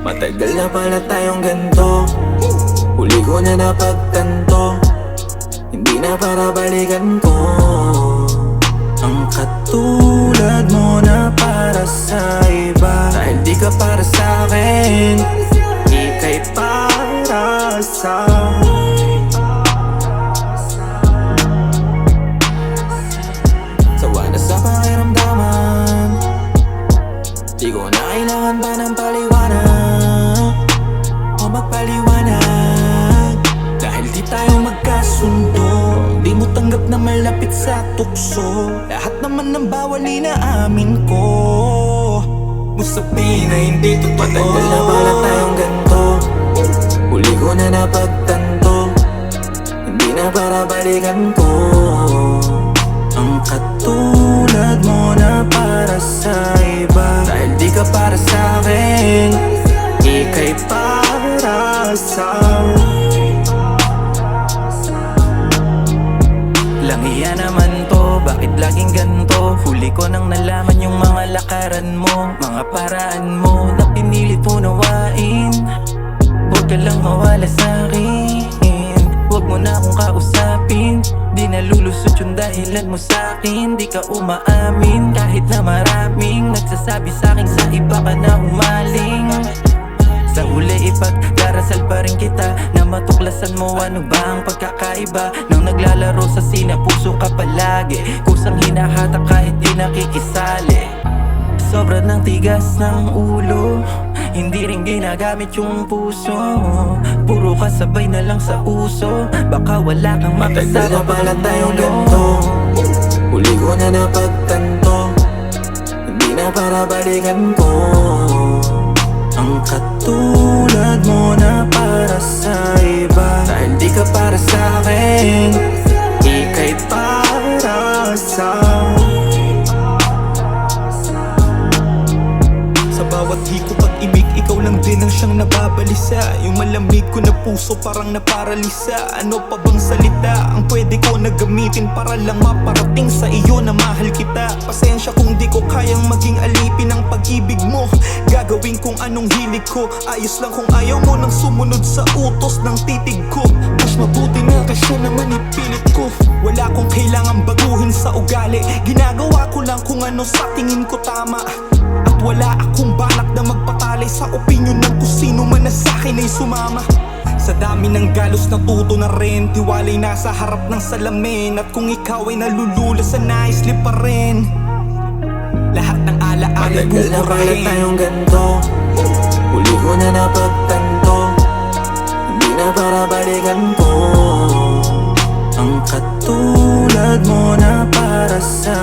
Matagal na pala tayong ganto, huli ko na napagtanto, hindi na para balikan ko. Ang katulad mo na para sa iba, dahil di ka para sa'kin, ika'y para sa sawa na sa pakiramdaman. Di ko na kailangan pa ng paliwanag o magpaliwanag, dahil di tayo magkasundo. Di mo tanggap na malapit sa tukso, lahat naman ng bawal inaamin ko. Musapin na hindi totoo. Matagal na pala tayong ganto, huli ko na napagtanto, hindi na para balikan ko. Ang katulad mo na para sa iba, dahil di ka para sa'kin, ika'y para sa Langiya naman to, bakit laging ganto? Huli ko nang nalaman yung mga lakaran mo, mga paraan mo na pinilit mo nawain. Huwag ka lang mawala sa'kin, huwag mo na akong kausapin. Di nalulusot yung dahilan mo sa'kin, di ka umaamin. Kahit na maraming nagsasabi sa'kin sa iba ka na humaling. Sa huli ipagdarasal pa rin kita na matuklasan mo ano ba ang pagkakaiba nang naglalaro sa sina puso ka palagi, kusang hinahata kahit di nakikisali. Sobra ng tigas ng ulo, hindi rin ginagamit yung puso, puro kasabay na lang sa uso, baka wala kang makasama. Matagal na pala tayong ganto, huli ko na napagtanto, hindi na para balikan ko. Ang katulad mo na para sa iba, dahil di ka para sa'kin, ika'y para sa bawat di ko pag-ibig, ikaw lang din ang siyang nababalisa. Yung malamig ko na puso parang naparalisa. Ano pa bang salita ang pwede ko na gamitin para lang maparating sa iyo na mahal kita? Pasensya kung di ko kayang maging alipin ng pag-ibig mo, gagawin kung anong hilig ko. Ayos lang kung ayaw mo nang sumunod sa utos ng titig ko. Mas mabuti na kasi naman ipilit ko. Wala kong kailangan baguhin sa ugali, ginagawa ko lang kung ano sa tingin ko tama. At wala akong balak na magpatali sa opinyon ng kung sino man na sa'kin ay sumama. Sa dami ng galos natuto na rin, tiwala'y nasa harap ng salamin. At kung ikaw ay nalulula sa naislip pa rin, lahat ng ala-ala'y matagal na pala tayong ganto, huli ko na napagtanto, hindi na para balikan ko. Ang katulad mo na para sa